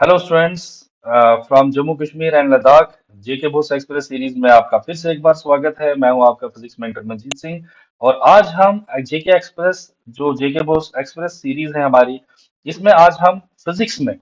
Hello students from Jammu Kashmir and Ladakh. JK Bose express series में आपका फिर से एक बार स्वागत है। मैं हूं आपका फिजिक्स मेंटर मंजीत सिंह और आज हम जेके एक्सप्रेस जो जेके बोस एक्सप्रेस सीरीज है हमारी, इसमें आज हम फिजिक्स में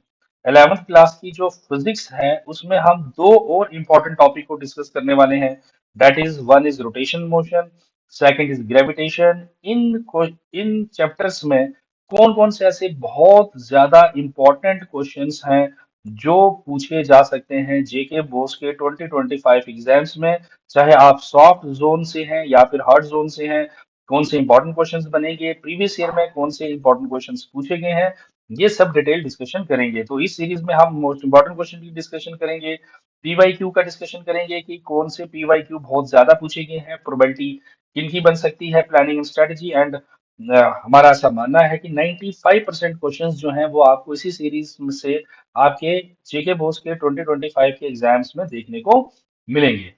11th क्लास की जो फिजिक्स है उसमें हम दो और इम्पोर्टेंट टॉपिक को डिस्कस करने वाले हैं। That is one is rotation motion, second is gravitation. In chapters में कौन कौन से ऐसे बहुत ज्यादा इंपॉर्टेंट क्वेश्चंस हैं जो पूछे जा सकते हैं जेके बोस के 2025 एग्जाम्स में, चाहे आप सॉफ्ट जोन से हैं या फिर हार्ड जोन से हैं। कौन से इंपॉर्टेंट क्वेश्चंस बनेंगे, प्रीवियस ईयर में कौन से इंपॉर्टेंट क्वेश्चंस पूछे गए हैं, ये सब डिटेल डिस्कशन करेंगे। तो इस सीरीज में हम मोस्ट इंपॉर्टेंट क्वेश्चन की डिस्कशन करेंगे, पीवाई क्यू का डिस्कशन करेंगे कि कौन से पीवाई क्यू बहुत ज्यादा पूछे गए हैं, प्रोबेबिलिटी किनकी बन सकती है, प्लानिंग स्ट्रेटजी एंड हमारा ऐसा मानना है कि 95% क्वेश्चंस जो हैं वो आपको इसी सीरीज में से आपके जेके बोस के 2025 के एग्जाम्स में देखने को मिलेंगे।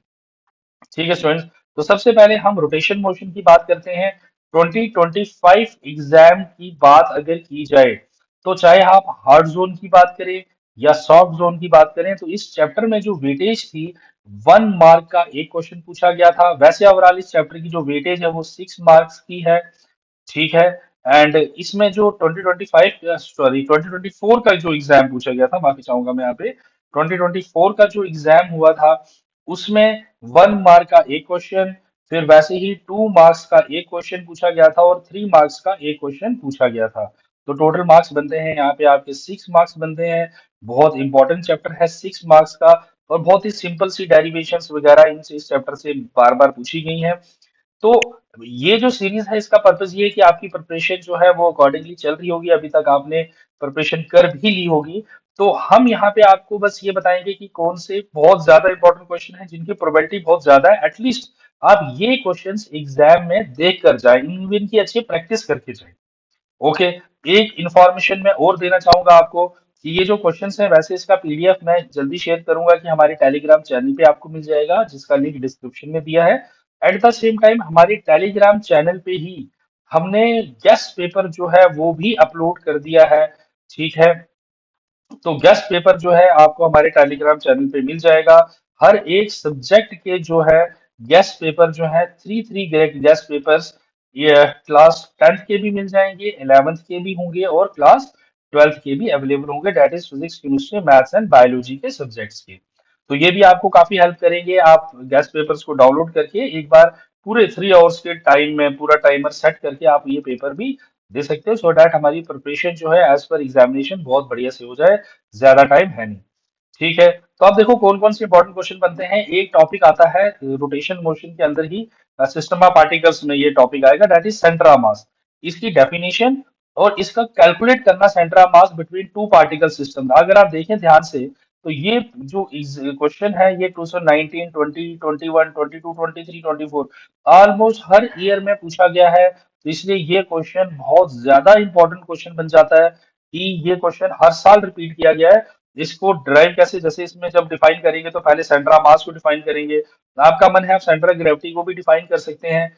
ठीक है स्टूडेंट्स, तो सबसे पहले हम रोटेशन मोशन की बात करते हैं। 2025 एग्जाम की बात अगर की जाए तो चाहे आप हार्ड जोन की बात करें या सॉफ्ट जोन की बात करें, तो इस चैप्टर में जो वेटेज थी 1 मार्क का एक क्वेश्चन पूछा गया था। वैसे ओवरऑल इस चैप्टर की जो वेटेज है वो 6 मार्क्स की है। ठीक है। एंड इसमें जो 2025 सॉरी 2024 का जो एग्जाम पूछा गया था, माफी चाहूंगा मैं यहाँ पे, 2024 का जो एग्जाम हुआ था उसमें 1 मार्क का एक क्वेश्चन, फिर वैसे ही 2 मार्क्स का एक क्वेश्चन पूछा गया था और 3 मार्क्स का एक क्वेश्चन पूछा गया था। तो टोटल मार्क्स बनते हैं यहाँ पे आपके 6 मार्क्स बनते हैं। बहुत इंपॉर्टेंट चैप्टर है 6 मार्क्स का, और बहुत ही सिंपल सी डेरिवेशंस वगैरह इस चैप्टर से बार बार पूछी गई हैं। तो ये जो सीरीज है इसका पर्पस ये है कि आपकी प्रिपरेशन जो है वो अकॉर्डिंगली चल रही होगी, अभी तक आपने प्रिपरेशन कर भी ली होगी। तो हम यहाँ पे आपको बस ये बताएंगे कि कौन से बहुत ज्यादा इंपॉर्टेंट क्वेश्चन हैं जिनकी प्रोबेबिलिटी बहुत ज्यादा है, एटलीस्ट आप ये क्वेश्चंस एग्जाम में देख कर जाए, इनकी अच्छी प्रैक्टिस करके जाए। ओके। एक इंफॉर्मेशन मैं और देना चाहूंगा आपको कि ये जो क्वेश्चंस हैं, वैसे इसका पीडीएफ मैं जल्दी शेयर करूंगा कि हमारे टेलीग्राम चैनल पे आपको मिल जाएगा, जिसका लिंक डिस्क्रिप्शन में दिया है। एट द सेम टाइम हमारे टेलीग्राम चैनल पे ही हमने गेस्ट पेपर जो है वो भी अपलोड कर दिया है। ठीक है। तो गेस्ट पेपर जो है आपको हमारे टेलीग्राम चैनल पे मिल जाएगा। हर एक सब्जेक्ट के जो है गेस्ट पेपर जो है, थ्री थ्री गेस्ट पेपर्स, ये क्लास 10th के भी मिल जाएंगे, 11th के भी होंगे और क्लास 12th के भी अवेलेबल होंगे। That is physics, chemistry, maths and biology के सब्जेक्ट्स के। तो ये भी आपको काफी हेल्प करेंगे। आप गेस्ट पेपर्स को डाउनलोड करके एक बार पूरे 3 आवर्स के टाइम में पूरा टाइमर सेट करके आप ये पेपर भी दे सकते हो, सो दैट हमारी प्रिपरेशन जो है एज पर एग्जामिनेशन बहुत बढ़िया से हो जाए। ज्यादा टाइम है नहीं। ठीक है। तो अब देखो कौन कौन से इंपॉर्टेंट क्वेश्चन बनते हैं। एक टॉपिक आता है रोटेशन मोशन के अंदर ही, सिस्टम ऑफ पार्टिकल्स में ये टॉपिक आएगा, that is centre of mass. इसकी डेफिनेशन और इसका कैलकुलेट करना, centre of mass between two particle system. अगर आप देखें ध्यान से तो ये जो क्वेश्चन है ये 2019, 20, 21, 22, 23, 24 ऑलमोस्ट हर ईयर में पूछा गया है। तो इसलिए ये क्वेश्चन बहुत ज्यादा इंपॉर्टेंट क्वेश्चन बन जाता है कि ये क्वेश्चन हर साल रिपीट किया गया है। इसको ड्राइव कैसे, जैसे इसमें जब डिफाइन करेंगे तो पहले सेंटर ऑफ मास को डिफाइन करेंगे, आपका मन है आप सेंटर ऑफ ग्रेविटी को भी डिफाइन कर सकते हैं।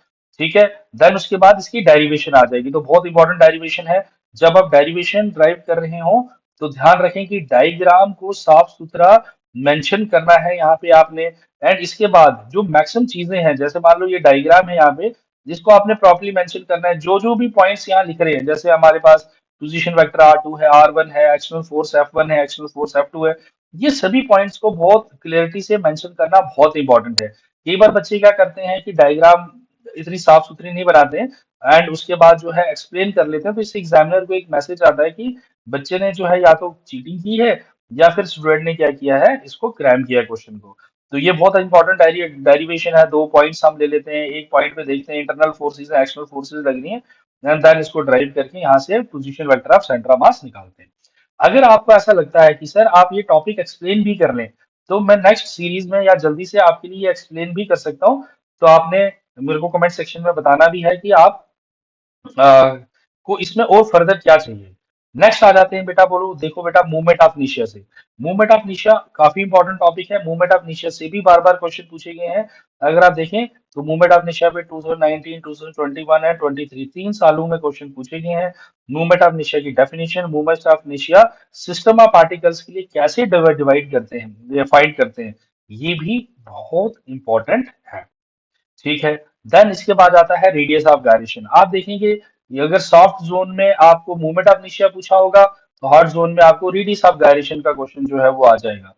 ठीक है। देन उसके बाद इसकी डेरिवेशन आ जाएगी, तो बहुत इंपॉर्टेंट डेरिवेशन है। जब आप डेरिवेशन ड्राइव कर रहे हो तो ध्यान रखें कि डायग्राम को साफ सुथरा मेंशन करना है यहाँ पे आपने। एंड इसके बाद जो मैक्सिमम चीजें हैं, जैसे मान लो ये डायग्राम है यहाँ पे, जिसको आपने प्रॉपर्ली मेंशन करना है। जो जो भी पॉइंट्स यहाँ लिख रहे हैं, जैसे हमारे पास पोजीशन वेक्टर R2 है, R1 है, एक्सटर्नल फोर्स F1 है, एक्सटर्नल फोर्स F2 है, ये सभी पॉइंट्स को बहुत क्लियरिटी से मेंशन करना बहुत इंपॉर्टेंट है। कई बार बच्चे क्या करते हैं कि डायग्राम इतनी साफ सुथरी नहीं बनाते हैं एंड उसके बाद जो है एक्सप्लेन कर लेते हैं, तो इससे एग्जामिनर को एक मैसेज आता है कि बच्चे ने जो है या तो चीटिंग की है या फिर स्टूडेंट ने क्या किया है, इसको क्रैम किया है क्वेश्चन को। तो ये बहुत इंपॉर्टेंट डेरिवेशन है। दो पॉइंट्स हम ले लेते हैं, एक पॉइंट पे देखते हैं इंटरनल फोर्सेज है, एक्सटर्नल फोर्सेज लग रही है, एंड देन इसको ड्राइव करके यहाँ से position vector of centre of mass निकालते हैं। अगर आपको ऐसा लगता है कि सर आप ये टॉपिक एक्सप्लेन भी कर लें, तो मैं नेक्स्ट सीरीज में या जल्दी से आपके लिए एक्सप्लेन भी कर सकता हूँ। तो आपने मेरे को कमेंट सेक्शन में बताना भी है कि आप को इसमें और फर्दर क्या चाहिए। नेक्स्ट आ जाते हैं बेटा, बोलो देखो बेटा, मूवमेंट ऑफ निशिया से। मूवमेंट ऑफ निशिया काफी इंपॉर्टेंट टॉपिक है। मूवमेंट ऑफ निशिया से भी बार बार क्वेश्चन पूछे गए हैं। अगर आप देखें तो मूवमेंट ऑफ निशिया पे 2019, 2021 एंड 23 तीन सालों में क्वेश्चन पूछे गए हैं। मूवमेंट ऑफ निशिया की डेफिनेशन, मूवमेंट ऑफ निशिया सिस्टम ऑफ पार्टिकल्स के लिए कैसे डिवाइड करते हैं, फाइंड करते हैं, ये भी बहुत इंपॉर्टेंट है। ठीक है। देन इसके बाद आता है रेडियस ऑफ गायरेशन। आप देखेंगे ये अगर सॉफ्ट जोन में आपको मूवमेंट ऑफ इनर्शिया पूछा होगा, तो हार्ड जोन में आपको रेडियस ऑफ गायरेशन का क्वेश्चन जो है वो आ जाएगा।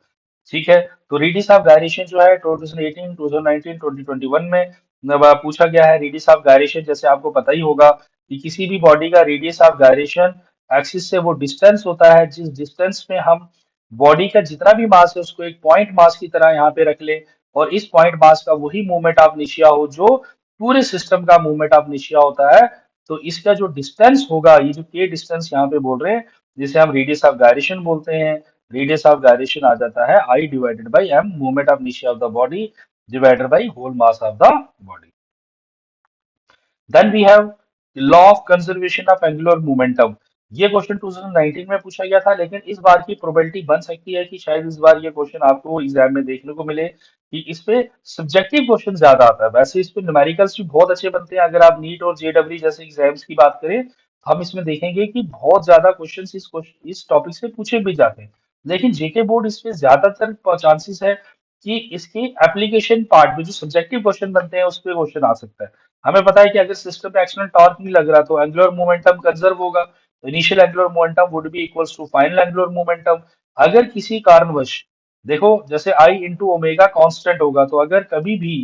ठीक है। तो रेडियस ऑफ गायरेशन जो है 2018, 2019, 2021 में पूछा गया है। रेडियस ऑफ गायरेशन जैसे आपको पता ही होगा कि किसी भी बॉडी का रेडियस ऑफ गायरेशन एक्सिस से वो डिस्टेंस होता है, जिस डिस्टेंस में हम बॉडी का जितना भी मास है उसको एक पॉइंट मास की तरह यहाँ पे रख ले, और इस पॉइंट मास का वही मूवमेंट ऑफ इनर्शिया हो जो पूरे सिस्टम का मूवमेंट ऑफ इनर्शिया होता है। तो इसका जो डिस्टेंस होगा, ये जो के डिस्टेंस यहाँ पे बोल रहे हैं, जिसे हम रेडियस ऑफ गायरेशन बोलते हैं, रेडियस ऑफ गायरेशन आ जाता है I divided by M, moment of inertia of the body divided by whole mass of the body. Then we have law of conservation of angular momentum. ये question 2019 में पूछा गया था, लेकिन इस बार की प्रोबेबिलिटी बन सकती है कि शायद इस बार ये क्वेश्चन आपको एग्जाम में देखने को मिले कि इस पे सब्जेक्टिव क्वेश्चन ज्यादा आता है। वैसे इस पे न्यूमेरिकल्स भी बहुत अच्छे बनते हैं। अगर आप नीट और जेडब्ल्यू जैसे एग्जाम्स की बात करें, तो हम इसमें देखेंगे कि बहुत ज्यादा क्वेश्चन इस टॉपिक से पूछे भी जाते हैं। लेकिन जेके बोर्ड इस पे ज्यादातर चांसेस है कि इसकी एप्लीकेशन पार्ट में जो सब्जेक्टिव क्वेश्चन बनते हैं उस पे क्वेश्चन आ सकता है। हमें पता है कि अगर सिस्टम पे एक्शनल टॉर्क नहीं लग रहा तो एंगुलर मोमेंटम कंजर्व होगा, तो initial angular momentum would be equals to final angular momentum. अगर किसी कारणवश, देखो जैसे आई इंटू ओमेगा कांस्टेंट होगा, तो अगर कभी भी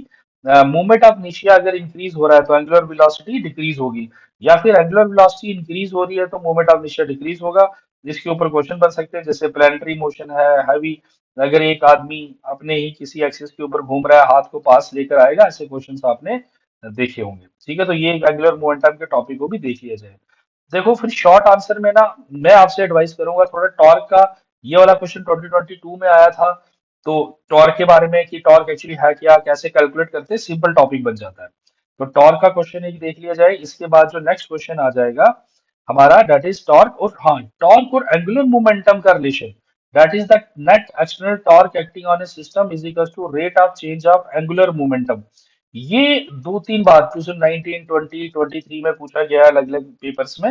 मोमेंट ऑफ इनर्शिया अगर इंक्रीज हो रहा है तो एंगुलर वेलोसिटी डिक्रीज होगी, या फिर एंगुलर वेलोसिटी इंक्रीज हो रही है तो मोमेंट ऑफ इनर्शिया डिक्रीज होगा। जिसके ऊपर क्वेश्चन बन सकते हैं, जैसे प्लानिटरी मोशन है, हैवी, अगर एक आदमी अपने ही किसी एक्सिस के ऊपर घूम रहा है, हाथ को पास लेकर आएगा, ऐसे क्वेश्चन आपने देखे होंगे। ठीक है, तो ये एंगुलर मोमेंटम के टॉपिक को भी देख लिया जाए। देखो फिर शॉर्ट आंसर में ना, मैं आपसे एडवाइस करूंगा थोड़ा टॉर्क का। ये वाला क्वेश्चन 2022 में आया था, तो टॉर्क के बारे में कि टॉर्क एक्चुअली है क्या, कैसे कैलकुलेट करते हैं, सिंपल टॉपिक बन जाता है। तो टॉर्क का क्वेश्चन एक देख लिया जाए। इसके बाद जो नेक्स्ट क्वेश्चन आ जाएगा हमारा, दैट इज टॉर्क। और हाँ, टॉर्क और एंगुलर मोमेंटम का relation, that is the net external torque acting on a system is equal to rate of change of angular momentum. ये दो तीन बार 2019, 20, 23 में पूछा गया है अलग अलग पेपर्स में।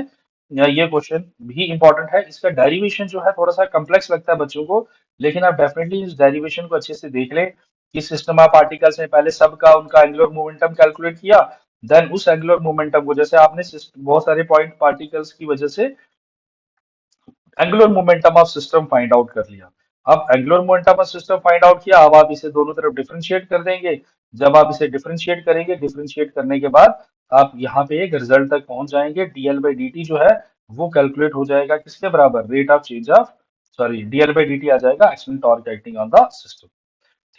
ये क्वेश्चन भी इंपॉर्टेंट है। इसका डेरिवेशन जो है थोड़ा सा कम्प्लेक्स लगता है बच्चों को, लेकिन आप डेफिनेटली इस डेरिवेशन को अच्छे से देख लें कि सिस्टम ऑफ पार्टिकल्स में पहले सबका उनका एंगुलर मोमेंटम कैलकुलेट किया, देन उस एंगुलर मोमेंटम को, जैसे आपने बहुत सारे पॉइंट पार्टिकल्स की वजह से angular momentum of system find out कर लिया। अब angular momentum of system find out किया, अब आप इसे दोनों तरफ डिफरेंशिएट कर देंगे। जब आप इसे डिफरेंशिएट करेंगे, डिफरेंशिएट करने के बाद आप यहाँ पे एक रिजल्ट तक पहुंच जाएंगे। डीएल बाई डी टी जो है वो कैलकुलेट हो जाएगा किसके बराबर, rate of change of, sorry DL by D T आ जाएगा external torque acting on the system.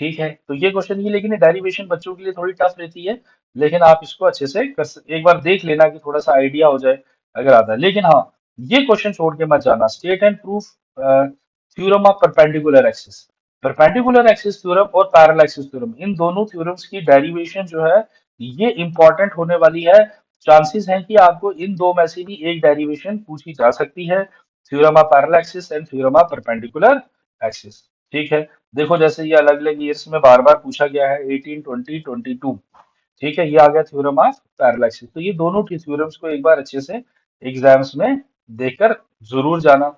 ठीक है, तो ये क्वेश्चन, ये लेकिन डेरिवेशन बच्चों के लिए थोड़ी टफ रहती है, लेकिन आप इसको अच्छे से एक बार देख लेना कि थोड़ा सा आइडिया हो जाए अगर आता है। लेकिन हाँ, ये क्वेश्चन छोड़ के मत जाना, state and proof theorem of perpendicular axis. Perpendicular axis theorem और पैरेलल एक्सिस थ्योरम, इन दोनों थ्योरम्स की डेरिवेशन जो है ये इंपॉर्टेंट होने वाली है। चांसेस हैं कि आपको इन दो में से भी एक डेरिवेशन पूछी जा सकती है, theorem of parallel axis and theorem of perpendicular axis. ठीक है। देखो जैसे ये अलग अलग ईयर्स में बार बार पूछा गया है, 18, 20, 22। ठीक है, ये आ गया थ्योरम ऑफ पैरेलल एक्सिस। तो ये दोनों थ्योरम्स को एक बार अच्छे से एग्जाम्स में देखकर जरूर जाना।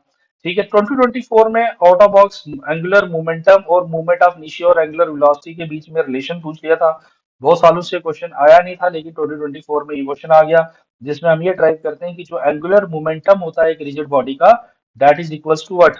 ठीक है, 2024 में out of box angular momentum और मूवमेंट ऑफ इनर्शिया और एंगुलर वेलोसिटी के बीच में रिलेशन पूछ लिया था। बहुत सालों से क्वेश्चन आया नहीं था, लेकिन 2024 में ये क्वेश्चन आ गया, जिसमें हम ये ड्राइव करते हैं कि जो एंगुलर मोमेंटम होता है एक रिजिड बॉडी का, that is equals to what,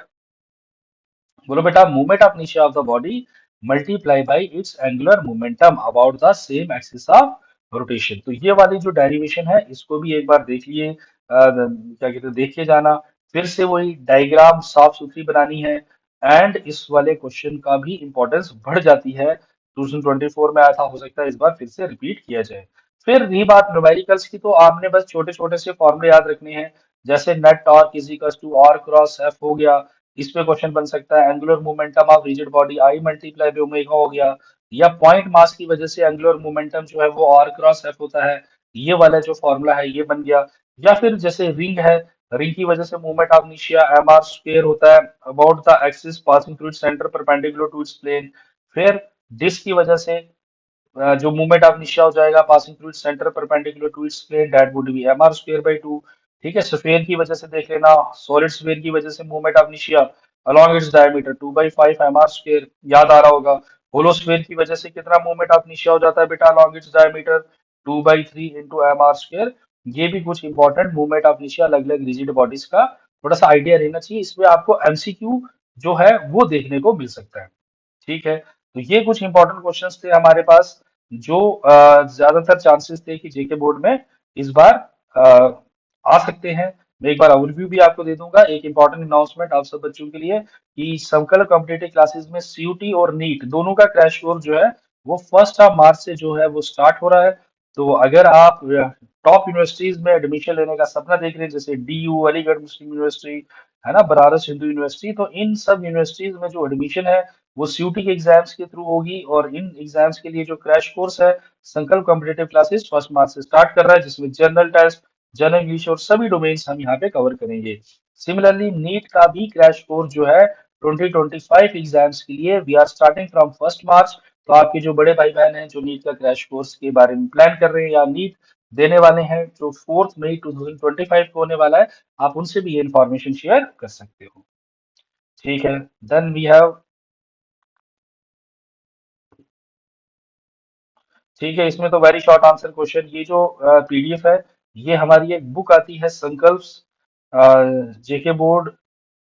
बोलो बेटा, movement of inertia of the body multiply by its angular momentum about the same axis of rotation. तो ये वाली जो डेरिवेशन है इसको भी एक बार देख लिए, क्या कहते हैं, देख के जाना। फिर से वही डायग्राम साफ सुथरी बनानी है। एंड इस वाले क्वेश्चन का भी इंपॉर्टेंस बढ़ जाती है, 2024 में आया था, हो सकता है इस बार फिर से रिपीट किया जाए। फिर रही बात न्यूमेरिकल्स की, तो आपने बस छोटे छोटे से फॉर्मूले याद रखने हैं, जैसे net torque is equal to R cross F हो गया। इस पे क्वेश्चन बन सकता है angular momentum of rigid body I multiply by omega हो गया, या पॉइंट मास की वजह से एंगुलर मोमेंटम जो है वो आर क्रॉस एफ होता है, ये वाला जो फॉर्मूला है ये बन गया। या फिर जैसे रिंग है, रिंग की वजह से movement of inertia mr square होता है about the axis passing through its centre perpendicular to its plane. फिर डिस्क की वजह से जो मूवमेंट ऑफ इनर्शिया हो जाएगा passing through its centre perpendicular to its plane, that would be mr square by 2। ठीक है, स्फीयर की वजह से देख लेना, सॉलिड स्फीयर की वजह से movement of inertia along its diameter 2/5 mr square, याद आ रहा होगा। होलो स्फीयर की वजह से कितना मूवमेंट ऑफ इनर्शिया हो जाता है बेटा along its diameter 2/3 into mr square. ये भी कुछ इंपॉर्टेंट मूवमेंट ऑफ इनर्शिया अलग अलग रिजिड बॉडीज का थोड़ा सा आइडिया रहना चाहिए, इसमें आपको एमसीक्यू जो है वो देखने को मिल सकता है। ठीक है, तो ये कुछ इंपॉर्टेंट क्वेश्चंस थे हमारे पास जो ज्यादातर चांसेस थे कि जेके बोर्ड में इस बार आ सकते हैं। मैं एक बार ओवरव्यू भी आपको दे दूंगा, एक इंपॉर्टेंट अनाउंसमेंट आप सब बच्चों के लिए कि संकल्प कॉम्पिटिटिव क्लासेस में सीयूटी और नीट दोनों का क्रैश कोर्स जो है वो 1 मार्च से जो है वो स्टार्ट हो रहा है। तो अगर आप टॉप यूनिवर्सिटीज में एडमिशन लेने का सपना देख रहे हैं जैसे डीयू, अलीगढ़ मुस्लिम यूनिवर्सिटी, है ना, बनारस हिंदू यूनिवर्सिटी, तो इन सब यूनिवर्सिटीज में जो एडमिशन है वो सीयूटी के एग्जाम्स के थ्रू होगी। और इन एग्जाम्स के लिए जो क्रैश कोर्स है संकल्प कॉम्पिटिटिव क्लासेस 1 मार्च से स्टार्ट कर रहा है, जिसमें जनरल टेस्ट, जनरल इंग्लिश और सभी डोमेन्स हम यहाँ पे कवर करेंगे। सिमिलरली नीट का भी क्रैश कोर्स जो है 2025 एग्जाम्स के लिए वी आर स्टार्टिंग फ्रॉम 1 मार्च। तो आपके जो बड़े भाई बहन हैं जो नीट का क्रैश कोर्स के बारे में प्लान कर रहे हैं या नीट देने वाले हैं जो 4 मई 2025 को होने वाला है, आप उनसे भी ये इंफॉर्मेशन शेयर कर सकते हो। ठीक है, देन वी हैव, ठीक है, इसमें तो वेरी शॉर्ट आंसर क्वेश्चन, ये जो पीडीएफ है ये हमारी एक बुक आती है Sankalp JK board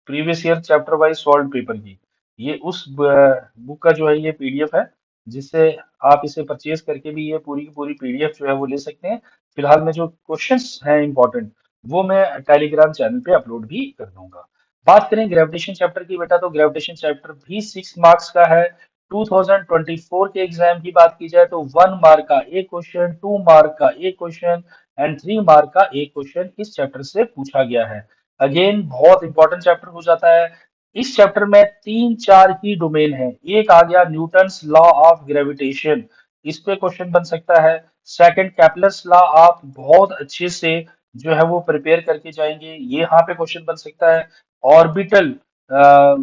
previous year chapter wise solve paper की। ये उस बुक का जो है ये पीडीएफ है, जिससे आप इसे परचेज करके भी ये पूरी की पूरी पीडीएफ जो है वो ले सकते हैं। फिलहाल में जो क्वेश्चंस हैं इंपॉर्टेंट वो मैं टेलीग्राम चैनल पे अपलोड भी कर दूंगा। बात करें ग्रेविटेशन चैप्टर की बेटा, तो ग्रेविटेशन चैप्टर भी 6 मार्क्स का है। 2024 के एग्जाम की बात की जाए तो 1 मार्क का एक क्वेश्चन, 2 मार्क का एक क्वेश्चन एंड 3 मार्क का एक क्वेश्चन इस चैप्टर से पूछा गया है। अगेन बहुत इंपॉर्टेंट चैप्टर हो जाता है। इस चैप्टर में 3 4 ही डोमेन है। एक आ गया न्यूटन्स लॉ ऑफ ग्रेविटेशन, इस पे क्वेश्चन बन सकता है। सेकंड कैपलर्स लॉ आप बहुत अच्छे से जो है वो प्रिपेयर करके जाएंगे, ये यहाँ पे क्वेश्चन बन सकता है। ऑर्बिटल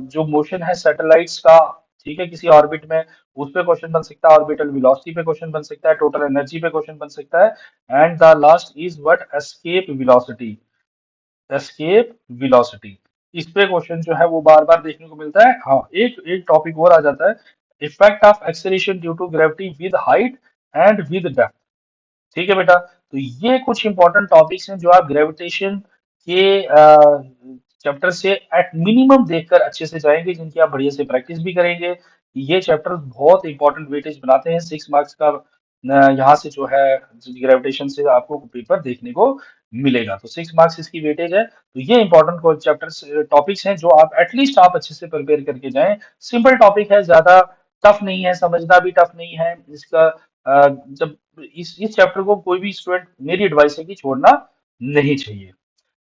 जो मोशन है सैटेलाइट्स का, ठीक है, किसी ऑर्बिट में, उस पे क्वेश्चन बन सकता है। ऑर्बिटल वेलोसिटी पे क्वेश्चन बन सकता है, टोटल एनर्जी पे क्वेश्चन बन सकता है। And the last is what, escape velocity, escape velocity, इस पे क्वेश्चन जो है वो बार बार देखने को मिलता है। हाँ, एक एक टॉपिक और आ जाता है, effect of acceleration due to gravity with height and with depth. ठीक है बेटा, तो ये कुछ इंपॉर्टेंट टॉपिक्स हैं जो आप ग्रेविटेशन के चैप्टर से एट मिनिमम देखकर अच्छे से जाएंगे, जिनकी आप बढ़िया से प्रैक्टिस भी करेंगे। ये चैप्टर बहुत इंपॉर्टेंट वेटेज बनाते हैं 6 मार्क्स का। यहाँ से जो है ग्रेविटेशन से आपको पेपर देखने को मिलेगा, तो 6 मार्क्स इसकी वेटेज है। तो ये इंपॉर्टेंट चैप्टर्स टॉपिक्स हैं जो आप एटलीस्ट आप अच्छे से प्रिपेयर करके जाएं। सिंपल टॉपिक है, ज्यादा टफ नहीं है, समझना भी टफ नहीं है इसका। जब इस चैप्टर को कोई भी स्टूडेंट, मेरी एडवाइस है कि छोड़ना नहीं चाहिए।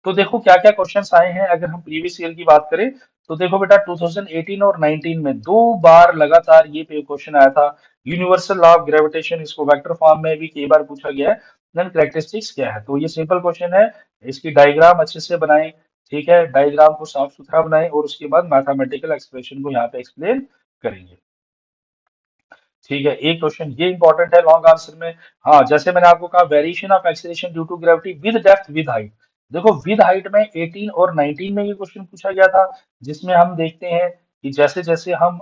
तो देखो क्या क्या क्वेश्चंस आए हैं, अगर हम प्रीवियस ईयर की बात करें तो देखो बेटा 2018 और 19 में 2 बार लगातार ये क्वेश्चन आया था। यूनिवर्सल लॉ ऑफ ग्रेविटेशन, इसको वेक्टर फॉर्म में भी कई बार पूछा गया है। देन कैरेक्टरिस्टिक्स क्या है, तो ये सिंपल क्वेश्चन है, इसकी डायग्राम अच्छे से बनाएं। ठीक है, डायग्राम को साफ सुथरा बनाएं और उसके बाद मैथमेटिकल एक्सप्रेशन को यहाँ पे एक्सप्लेन करेंगे। ठीक है, एक क्वेश्चन ये इंपॉर्टेंट है लॉन्ग आंसर में। हाँ, जैसे मैंने आपको कहा variation of acceleration due to gravity with depth with height. देखो विद हाइट में 18 और 19 में ये क्वेश्चन पूछा गया था, जिसमें हम देखते हैं कि जैसे जैसे हम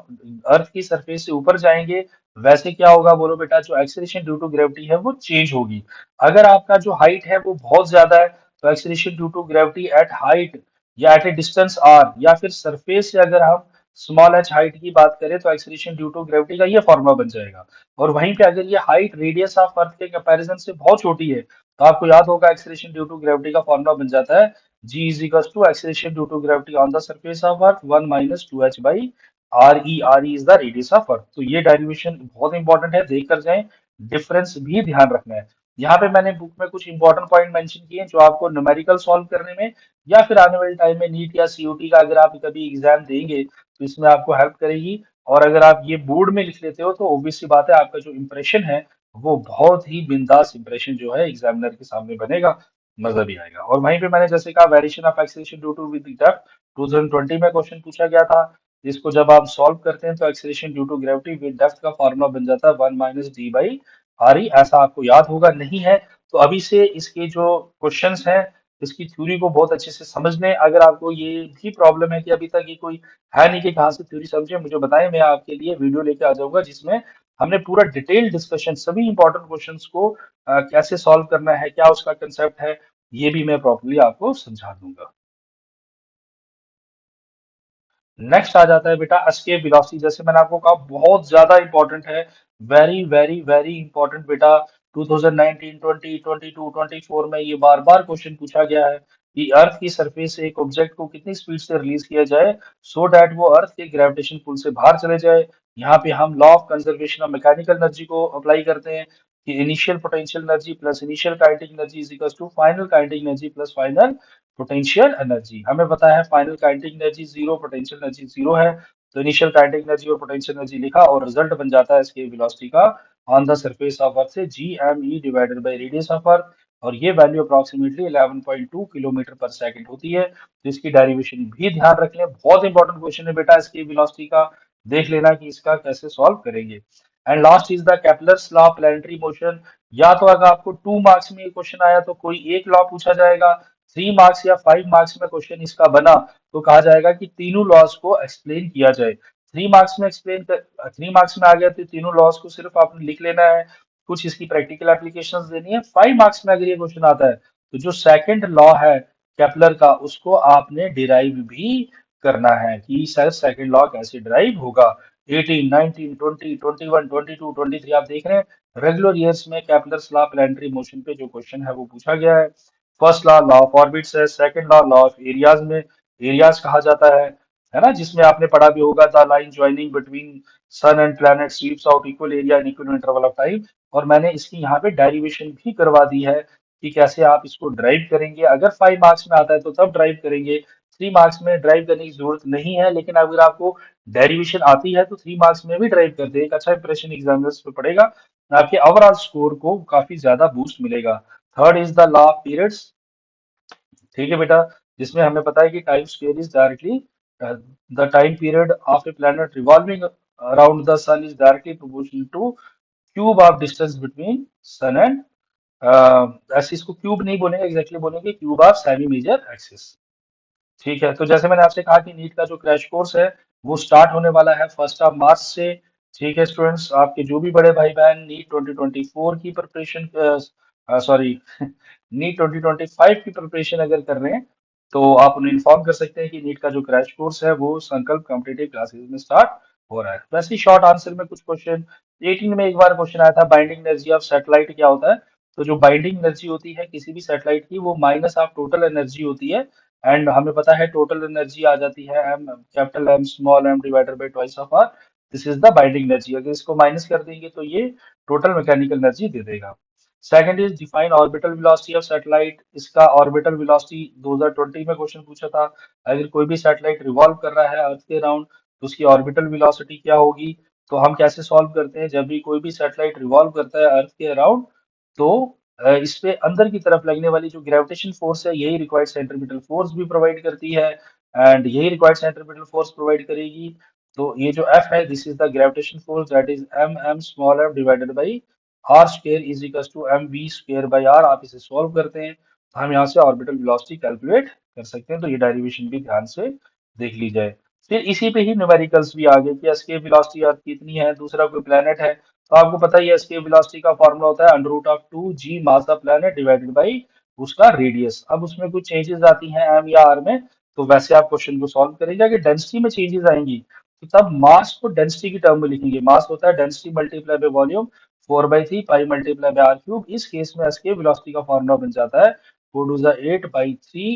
अर्थ की सरफेस से ऊपर जाएंगे वैसे क्या होगा बोलो बेटा, जो एक्सीलरेशन ड्यू टू ग्रेविटी है वो चेंज होगी। अगर आपका जो हाइट है वो बहुत ज्यादा है तो acceleration due to gravity at height या एट ए डिस्टेंस आर, या फिर सरफेस से अगर हम स्मॉल एच हाइट की बात करें तो एक्सीलरेशन ड्यू टू ग्रेविटी का ये फॉर्मूला बन जाएगा। और वहीं पे अगर ये हाइट रेडियस ऑफ अर्थ के कंपैरिजन से बहुत छोटी है तो आपको याद होगा एक्सीलरेशन ड्यू टू ग्रेविटी का फॉर्मूला बन जाता है g is equal to acceleration due to gravity on the surface of earth 1 minus 2h by R E is the radius of earth. तो ये डेरिवेशन बहुत इंपॉर्टेंट है, देख कर जाएं, डिफरेंस भी ध्यान रखना है। यहाँ पे मैंने बुक में कुछ इंपॉर्टेंट पॉइंट मेंशन किए हैं जो आपको न्यूमेरिकल सॉल्व करने में या फिर आने वाले टाइम में नीट या सीयूटी का अगर आप कभी एग्जाम देंगे तो इसमें आपको हेल्प करेगी। और अगर आप ये बोर्ड में लिख लेते हो तो ऑब्वियस सी बात है आपका जो इंप्रेशन है वो बहुत ही बिंदास इंप्रेशन जो है एग्जामिनर के सामने बनेगा। मजा भी आएगा। और वहीं पे मैंने जैसे कहा variation of acceleration due to with depth 2020 में क्वेश्चन पूछा गया था, जिसको जब आप सॉल्व करते हैं तो acceleration due to gravity with depth का फॉर्मूला बन जाता है 1 - d/r e। ऐसा आपको याद होगा, नहीं है तो अभी से इसके जो क्वेश्चंस हैं इसकी थ्योरी को बहुत अच्छे से समझ लें। अगर आपको ये भी प्रॉब्लम है कि अभी तक ये कोई है नहीं कि कहाँ से थ्योरी समझे, मुझे बताएं, मैं आपके लिए वीडियो लेके आ जाऊंगा जिसमें हमने पूरा डिटेल डिस्कशन सभी इंपॉर्टेंट क्वेश्चंस को कैसे सॉल्व करना है, क्या उसका कंसेप्ट है, ये भी मैं प्रॉपर्ली आपको समझा दूंगा। नेक्स्ट आ जाता है बेटा एस्केप वेलोसिटी। जैसे मैंने आपको कहा बहुत ज्यादा इंपॉर्टेंट है, वेरी वेरी वेरी इंपॉर्टेंट बेटा। 2019, 20, 22, 24 में ये बार बार क्वेश्चन पूछा गया है कि अर्थ की सरफेस से एक ऑब्जेक्ट को कितनी स्पीड से रिलीज किया जाए सो दैट वो अर्थ के ग्रेविटेशन पुल से बाहर चले जाए। यहाँ पे हम law of conservation of mechanical energy को अप्लाई करते हैं कि initial potential energy plus initial kinetic energy is equal to final kinetic energy plus final potential energy. हमें पता है final kinetic energy zero, potential energy zero है, तो initial kinetic energy और पोटेंशियल एनर्जी लिखा और रिजल्ट बन जाता है इसके वेलोसिटी का on the surface of Earth से GME divided by radius of अर्थ। और ये वैल्यू अप्रोक्सीमेटली 11.2 किलोमीटर पर सेकंड होती है। तो इसकी डेरिवेशन भी ध्यान रख लें, बहुत इंपॉर्टेंट क्वेश्चन है बेटा इसकी वेलोसिटी का, देख लेना कि इसका कैसे सॉल्व करेंगे। And last is the Kepler's law of planetary motion. या तो अगर आपको 2 मार्क्स में ये क्वेश्चन आया तो कोई एक लॉ पूछा जाएगा, 3 मार्क्स या 5 मार्क्स में क्वेश्चन इसका बना तो कहा जाएगा कि तीनों लॉस को एक्सप्लेन किया जाए। 3 मार्क्स में एक्सप्लेन कर 3 मार्क्स में आ गया तो तीनों लॉस को सिर्फ आपने लिख लेना है, कुछ इसकी प्रैक्टिकल एप्लीकेशंस देनी है। 5 मार्क्स में अगर ये क्वेश्चन आता है तो जो सेकंड लॉ है केपलर का उसको आपने डिराइव भी करना है कि सर सेकंड लॉ कैसे डिराइव होगा। 18, 19, 20, 21, 22, 23 आप देख रहे हैं रेगुलर ईयर्स में केपलर्स लॉ प्लैनेटरी मोशन पे जो क्वेश्चन है वो पूछा गया है। First law law of orbits है, second law law of areas में एरियाज कहा जाता है ना, जिसमें आपने पढ़ा भी होगा the line joining between sun and planet sweeps out equal area in equal interval of time. और मैंने इसकी यहाँ पे डेरिवेशन भी करवा दी है कि कैसे आप इसको ड्राइव करेंगे। अगर 5 मार्क्स में आता है तो तब ड्राइव करेंगे, 3 मार्क्स में ड्राइव करने की जरूरत नहीं है, लेकिन अगर आपको डेरिवेशन आती है तो 3 मार्क्स में भी ड्राइव कर दे, एक अच्छा इंप्रेशन एग्जामिनर्स पे पड़ेगा, आपके ओवरऑल स्कोर को काफी ज्यादा बूस्ट मिलेगा। Third is the law of periods, ठीक है बेटा, जिसमें हमें पता है कि time scale is directly the time period of a planet revolving around the sun is directly proportional to cube of distance between sun and, ऐसे इसको क्यूब नहीं बोलेंगे, एग्जैक्टली बोलेंगे cube of semi major axis. ठीक है, तो जैसे मैंने आपसे कहा कि नीट का जो क्रैश कोर्स है वो स्टार्ट होने वाला है 1 मार्च से। ठीक है स्टूडेंट्स, आपके जो भी बड़े भाई बहन नीट 2024 की प्रिपरेशन, सॉरी नीट 2025 की प्रिपरेशन अगर कर रहे हैं तो आप उन्हें इन्फॉर्म कर सकते हैं कि नीट का जो क्रैश कोर्स है वो संकल्प कॉम्पिटिटिव क्लासेस में स्टार्ट हो रहा है। वैसे ही शॉर्ट आंसर में कुछ क्वेश्चन, 18 में एक बार क्वेश्चन आया था बाइंडिंग एनर्जी ऑफ सैटेलाइट क्या होता है। तो जो बाइंडिंग एनर्जी होती है किसी भी सैटेलाइट की वो माइनस ऑफ टोटल एनर्जी होती है। एंड हमें पता है टोटल एनर्जी आ जाती है M capital M small M divided by twice of R, this is the binding energy. अगर इसको माइनस कर देंगे तो ये टोटल मैकेनिकल एनर्जी दे देगा। Second is define orbital velocity of satellite. इसका ऑर्बिटल वेलोसिटी 2020 में क्वेश्चन पूछा था। अगर कोई भी सैटेलाइट रिवॉल्व कर रहा है अर्थ के अराउंड तो उसकी ऑर्बिटल वेलोसिटी क्या होगी। तो हम कैसे सॉल्व करते हैं, जब भी कोई भी सैटेलाइट रिवॉल्व करता है अर्थ के अराउंड तो इस पे अंदर की तरफ लगने वाली जो ग्रेविटेशन फोर्स है यही रिक्वायर्ड सेंट्रीपिटल फोर्स भी प्रोवाइड करती है, एंड यही रिक्वायर्ड सेंट्रीपिटल फोर्स प्रोवाइड करेगी। तो ये जो F है this is the gravitation force that is M M small M divided by R square is equal to M V square by R. आप इसे सॉल्व करते हैं तो हम यहाँ से ऑर्बिटल वेलोसिटी कैलकुलेट कर सकते हैं। तो ये डेरिवेशन भी ध्यान से देख ली जाए। फिर इसी पे ही न्यूमेरिकल्स भी आ गए कि एस्केप वेलोसिटी अर्थ की इतनी है, दूसरा कोई प्लेनेट है तो आपको पता ही है एस्केप वेलोसिटी का फॉर्मूला होता है under root of 2 g mass of planet divided by उसका रेडियस। अब उसमें कुछ चेंजेस आती हैं एम या आर में, तो वैसे आप क्वेश्चन को सॉल्व करेंगे। अगर डेंसिटी में चेंजेस आएंगी तो तब मास को डेंसिटी की टर्म में लिखेंगे। मास होता है density multiply by volume 4/3 pi multiply by R cube. इस केस में एस्केप वेलोसिटी का फॉर्मूला बन जाता है 4 to the 8/3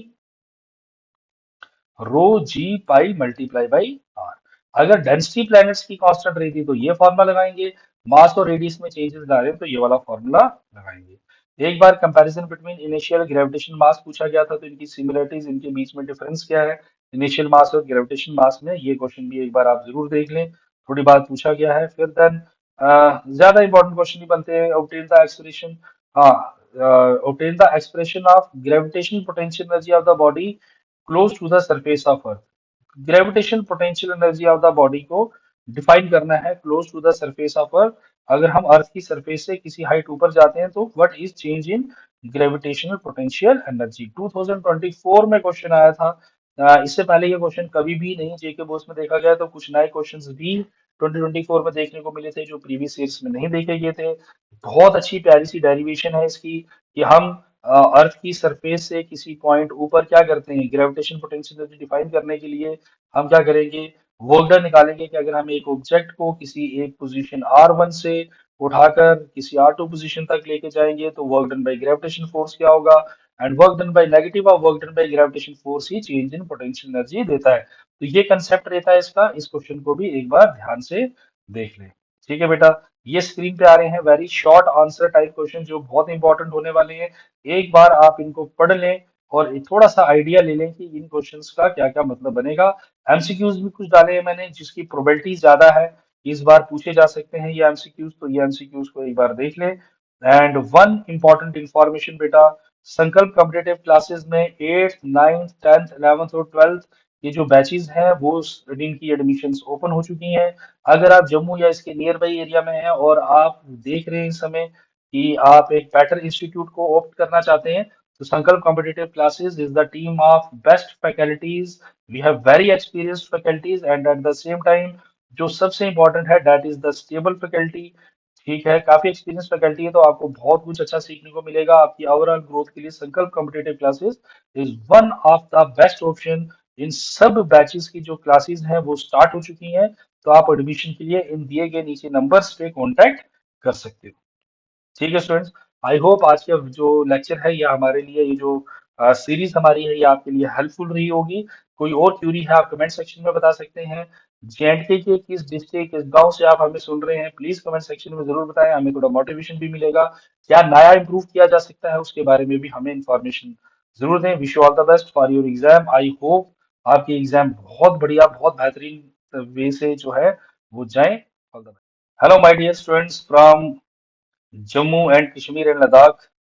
rho G pi multiply by R. अगर डेंसिटी प्लैनेट्स की कांस्टेंट रही थी तो ये फॉर्मूला लगाएंगे, मास और रेडियस में चेंजेस ला रहे हैं तो ये वाला फॉर्मूला लगाएंगे। एक बार कंपैरिजन बिटवीन इनिशियल ग्रेविटेशन मास पूछा गया था तो इनकी सिमिलरिटीज, इनके बीच में डिफरेंस क्या है इनिशियल मास और ग्रेविटेशन मास में, ये क्वेश्चन भी एक बार आप जरूर देख लें, थोड़ी बात पूछा गया है। फिर देन ज्यादा इंपॉर्टेंट क्वेश्चन ही बनते हैं, ऑब्टेन द एक्सप्रेशन। हाँ, obtain the expression of gravitational potential energy of the body close to the surface of Earth. Gravitation potential energy of the body को डिफाइन करना है close to the surface of Earth. अगर हम अर्थ की surface से किसी height ऊपर जाते हैं तो what is change in gravitational potential energy. 2024 में क्वेश्चन आया था। इससे पहले ये क्वेश्चन कभी भी नहीं जेके बोस में देखा गया, तो कुछ नए क्वेश्चंस भी 2024 में देखने को मिले थे जो प्रीवियस ईयर्स में नहीं देखे गए थे। बहुत अच्छी प्यारी सी डेरिवेशन है इसकी कि हम अर्थ की सरफेस से किसी पॉइंट ऊपर क्या करते हैं, ग्रेविटेशन पोटेंशियल एनर्जी डिफाइन करने के लिए हम क्या करेंगे, वर्क डन निकालेंगे कि अगर हम एक ऑब्जेक्ट को किसी एक पोजीशन R1 से उठाकर किसी R2 पोजीशन तक लेके जाएंगे तो work done by gravitation force क्या होगा, and work done by negative of work done by gravitation force he change in potential energy देता है। तो ये कंसेप्ट रहता है इसका। इस क्वेश्चन को भी एक बार ध्यान से देख लें। ठीक है बेटा, ये स्क्रीन पे आ रहे हैं very short answer type question जो बहुत इंपॉर्टेंट होने वाले हैं। एक बार आप इनको पढ़ लें और एक थोड़ा सा आइडिया ले लें कि इन क्वेश्चंस का क्या क्या मतलब बनेगा। एमसीक्यूज भी कुछ डाले हैं मैंने जिसकी प्रोबेबिलिटी ज्यादा है इस बार पूछे जा सकते हैं ये एमसीक्यूज, तो ये एमसीक्यूज को एक बार देख लें। एंड वन इंपॉर्टेंट इंफॉर्मेशन बेटा, संकल्प कॉम्पिटेटिव क्लासेस में 8th 9th 10th 11th और 12th ये जो बैचेस हैं वो इनकी एडमिशंस ओपन हो चुकी हैं। अगर आप जम्मू या इसके नियर बाई एरिया में हैं और आप देख रहे हैं इस समय कि आप एक बेटर इंस्टीट्यूट को ऑप्ट करना चाहते हैं, तो Sankalp competitive classes is the team of best faculties. We have very experienced faculties and at the same time जो सबसे इंपॉर्टेंट है that is the stable faculty. ठीक है, काफी एक्सपीरियंस फैकल्टी है तो आपको बहुत कुछ अच्छा सीखने को मिलेगा। आपकी ओवरऑल ग्रोथ के लिए Sankalp competitive classes is one of the best option. इन सब बैचेस की जो क्लासेस हैं वो स्टार्ट हो चुकी हैं, तो आप एडमिशन के लिए इन दिए गए नीचे नंबर्स पे कांटेक्ट कर सकते हो। ठीक है स्टूडेंट्स, आई होप आज का जो लेक्चर है या हमारे लिए ये जो सीरीज हमारी है ये आपके लिए हेल्पफुल रही होगी। कोई और क्यूरी है आप कमेंट सेक्शन में बता सकते हैं। जेएंडके के किस डिस्ट्रिक्ट किस गांव से आप हमें सुन रहे हैं प्लीज कमेंट सेक्शन में जरूर बताएं, हमें थोड़ा मोटिवेशन भी मिलेगा। क्या नया इंप्रूव किया जा सकता है उसके बारे में भी हमें इंफॉर्मेशन जरूर दें। Wish you all the best for your exam. I hope आपके एग्जाम बहुत बढ़िया बहुत बेहतरीन वे से जो है वो जाए। All the best. Hello my dear students from Jammu and Kashmir and Ladakh.